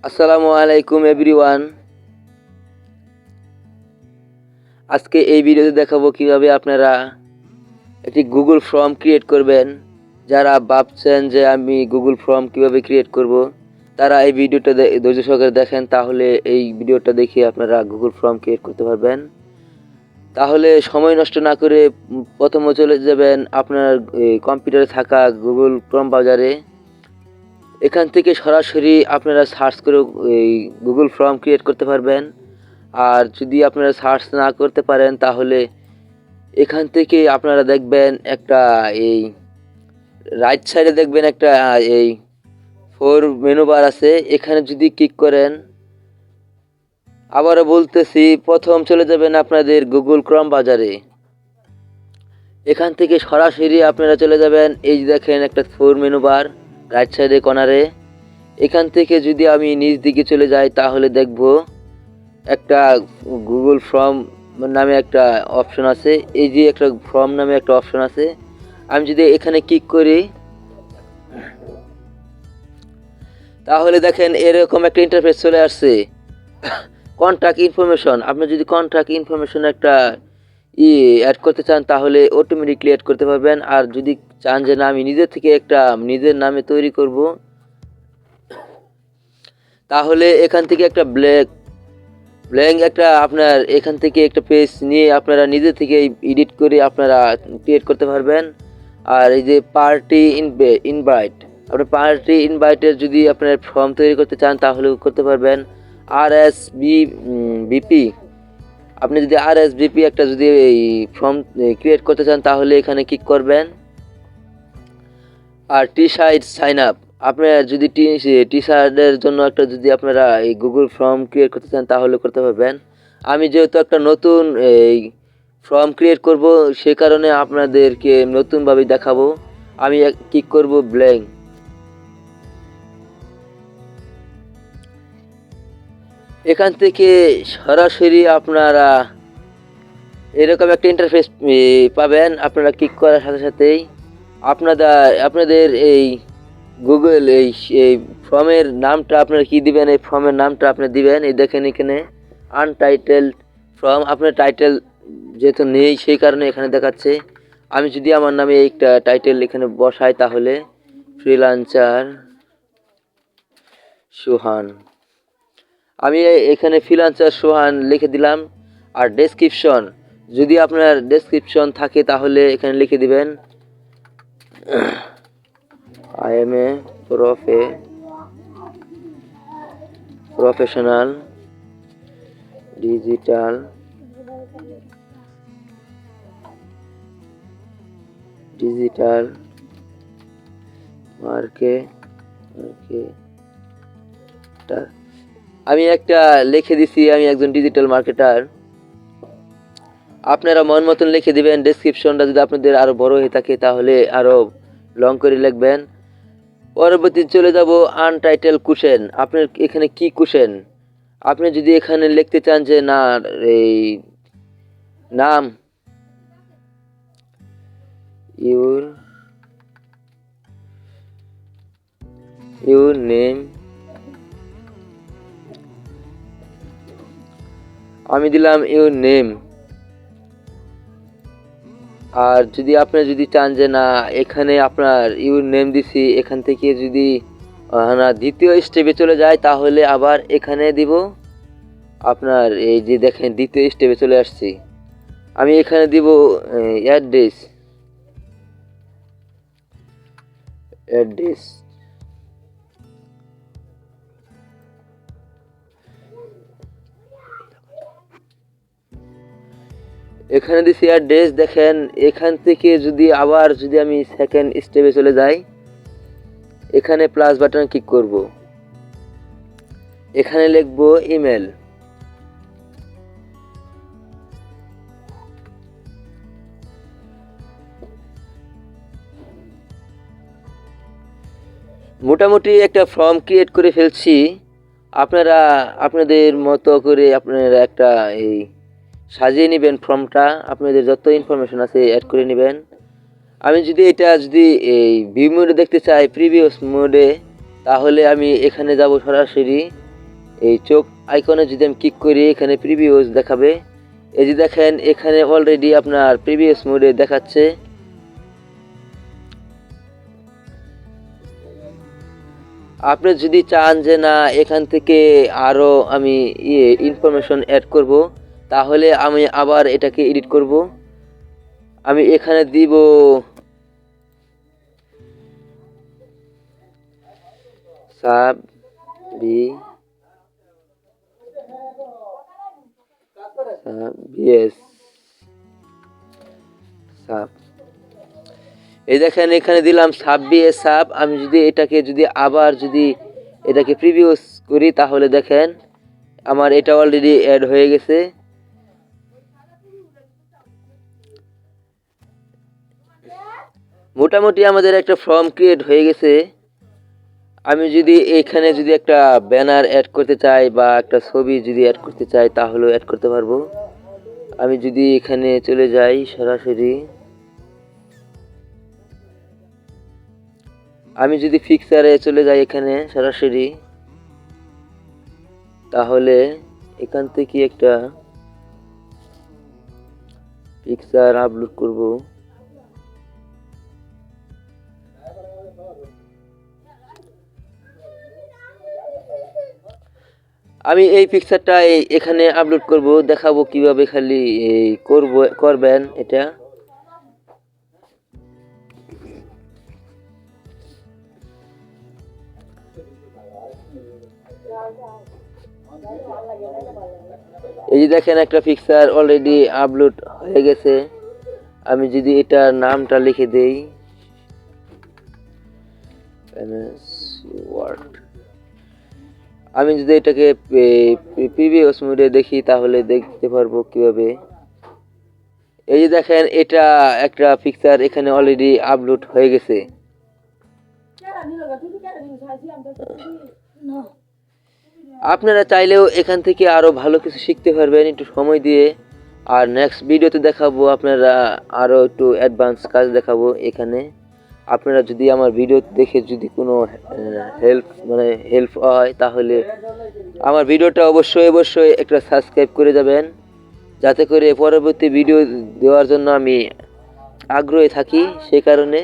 আসসালামু আলাইকুম এভরিওয়ান। আজকে এই ভিডিওতে দেখাবো কিভাবে আপনারা একটি গুগল ফর্ম ক্রিয়েট করবেন। যারা ভাবছেন যে আমি গুগল ফর্ম কিভাবে ক্রিয়েট করব, তারা এই ভিডিওটা ধৈর্য সহকারে দেখেন, তাহলে এই ভিডিওটা দেখে আপনারা গুগল ফর্ম ক্রিয়েট করতে পারবেন। তাহলে সময় নষ্ট না করে প্রথমে চলে যাবেন আপনার কম্পিউটারে থাকা গুগল ক্রোম ব্রাউজারে। এখান থেকে সরাসরি আপনারা সার্চ করে এই গুগল ফর্ম ক্রিয়েট করতে পারবেন। আর যদি আপনারা সার্চ না করতে পারেন, তাহলে এখান থেকে আপনারা দেখবেন একটা এই রাইট সাইডে দেখবেন একটা এই 4 মেনু বার আছে। এখানে যদি ক্লিক করেন, আবারও বলতেছি, প্রথম চলে যাবেন আপনাদের গুগল ক্রোম ব্রাউজারে। এখান থেকে সরাসরি আপনারা চলে যাবেন, এই যে দেখেন একটা 4 মেনু বার রাইট সাইডে কর্নারে। এখান থেকে যদি আমি নিচ দিকে চলে যাই, তাহলে দেখব একটা গুগল ফর্ম নামে একটা অপশন আছে। এই যে একটা ফর্ম নামে একটা অপশন আছে, আমি যদি এখানে ক্লিক করি, তাহলে দেখেন এরকম একটা ইন্টারফেস চলে আসছে। কন্ট্যাক্ট ইনফরমেশন, আপনি যদি কন্ট্যাক্ট ইনফরমেশন একটা অ্যাড করতে চান, তাহলে অটোমেটিকলি অ্যাড করতে পারবেন। আর যদি চান যে না আমি নিজের থেকে একটা নিজের নামে তৈরি করব, তাহলে এখান থেকে একটা ব্ল্যাঙ্ক একটা আপনার এখান থেকে একটা পেজ নিয়ে আপনারা নিজে থেকে এডিট করে আপনারা ক্রিয়েট করতে পারবেন। আর এই যে পার্টি ইনভাইট, আপনার পার্টি ইনভাইটের যদি আপনার ফর্ম তৈরি করতে চান, তাহলে করতে পারবেন। বিপি, আপনি যদি বিপি একটা যদি এই ফর্ম ক্রিয়েট করতে চান, তাহলে এখানে ক্লিক করবেন। আর টি শার্ট সাইন আপ, আপনার যদি টি শার্টের জন্য একটা যদি আপনারা এই গুগল ফর্ম ক্রিয়েট করতে চান, তাহলে করতে পারবেন। আমি যেহেতু একটা নতুন এই ফর্ম ক্রিয়েট করব, সে কারণে আপনাদেরকে নতুনভাবে দেখাবো। আমি ক্লিক করব ব্ল্যাঙ্ক। এখান থেকে সরাসরি আপনারা এরকম একটা ইন্টারফেস পাবেন। আপনারা ক্লিক করার সাথে সাথেই আপনাদের এই গুগল এই ফর্মের নামটা আপনারা কি দিবেন, এই ফর্মের নামটা আপনি দিবেন। এই দেখেন এখানে আনটাইটেলড ফর্ম, আপনার টাইটেল যেহেতু নেই সেই কারণে এখানে দেখাচ্ছে। আমি যদি আমার নামে একটা টাইটেল এখানে বসাই, তাহলে ফ্রিল্যান্সার সোহান, আমি এখানে ফ্রিল্যান্সার সোহান লিখে দিলাম। আর ডেসক্রিপশন, যদি আপনার ডেসক্রিপশন থাকে, তাহলে এখানে লিখে দিবেন I am a professional digital marketer. আমি একটা লিখে দিছি, আমি একজন ডিজিটাল মার্কেটার। আপনারা মন মতন লিখে দিবেন। ডেসক্রিপশনটা যদি আপনাদের আরো বড় হয়ে থাকে, তাহলে আরো লং করে লিখবেন। পরবর্তী চলে যাব আনটাইটেল কোশ্চেন। আপনার এখানে কি কোশ্চেন, আপনি যদি এখানে লিখতে চান যে না এই নাম, ইউর নেম, আমি দিলাম ইউর নেম। আর যদি আপনি যদি চান যে না এখানে আপনার ইউর নেম দিছি, এখান থেকে যদি না দ্বিতীয় স্টেপে চলে যায়, তাহলে আবার এখানে দিব আপনার এই যে দেখেন দ্বিতীয় স্টেপে চলে আসছি। আমি এখানে দিব অ্যাড্রেস। এখানে দিছি অ্যাড্রেস। দেখেন এখান থেকে যদি আমি সেকেন্ড স্টেপে চলে যাই, এখানে প্লাস বাটন ক্লিক করব। এখানে লিখব ইমেল। মোটামুটি একটা ফর্ম ক্রিয়েট করে ফেলছি। আপনারা আপনাদের মতো করে আপনারা একটা এই সাজিয়ে নেবেন ফর্মটা, আপনাদের যত ইনফরমেশন আছে অ্যাড করে নেবেন। আমি যদি এই ভিউ মোডে দেখতে চাই, প্রিভিয়াস মোডে, তাহলে আমি এখানে যাব সরাসরি। এই চোখ আইকনে যদি আমি ক্লিক করি এখানে প্রিভিউস দেখাবে। এই যে দেখেন এখানে অলরেডি আপনার প্রিভিয়াস মোডে দেখাচ্ছে। আপনি যদি চান যে না এখান থেকে আরো আমি ইনফরমেশন অ্যাড করব, তাহলে আমি আবার এটাকে এডিট করব। আমি এখানে দিব সাব বি বিএস সাব। এই দেখেন এখানে দিলাম সাব বিএস সাব। আমি যদি এটাকে আবার এটাকে প্রিভিউস করি তাহলে দেখেন আমার এটা অলরেডি অ্যাড হয়ে গেছে। মোটামুটি আমাদের একটা ফর্ম ক্রিয়েট হয়ে গেছে। আমি যদি এখানে একটা ব্যানার অ্যাড করতে চাই বা একটা ছবি যদি অ্যাড করতে চাই তাহলে অ্যাড করতে পারবো। আমি যদি এখানে চলে যাই সরাসরি, আমি যদি পিকচারে চলে যাই এখানে সরাসরি, তাহলে এখান থেকে একটা পিকচার আপলোড করব। আমি এই পিকচারটা এখানে আপলোড করব, দেখাবো কিভাবে খালি করবেন এটা। এই যে দেখেন একটা পিকচার অলরেডি আপলোড হয়ে গেছে। আমি যদি এটা নামটা লিখে দেই আমি যদি এটাকে প্রিভিয়াস মোডে দেখি তাহলে দেখতে পারবো কিভাবে। এই যে দেখেন এটা একটা পিকচার এখানে অলরেডি আপলোড হয়ে গেছে। আপনারা চাইলেও এখান থেকে আরো ভালো কিছু শিখতে পারবেন একটু সময় দিয়ে। আর নেক্সট ভিডিওতে দেখাবো আপনারা আরো একটু অ্যাডভান্স কাজ দেখাবো এখানে। আপনারা যদি আমার ভিডিও দেখে যদি কোনো হেল্প হয় তাহলে আমার ভিডিওটা অবশ্যই একটা সাবস্ক্রাইব করে যাবেন, যাতে করে পরবর্তী ভিডিও দেওয়ার জন্য আমি আগ্রহী থাকি। সেই কারণে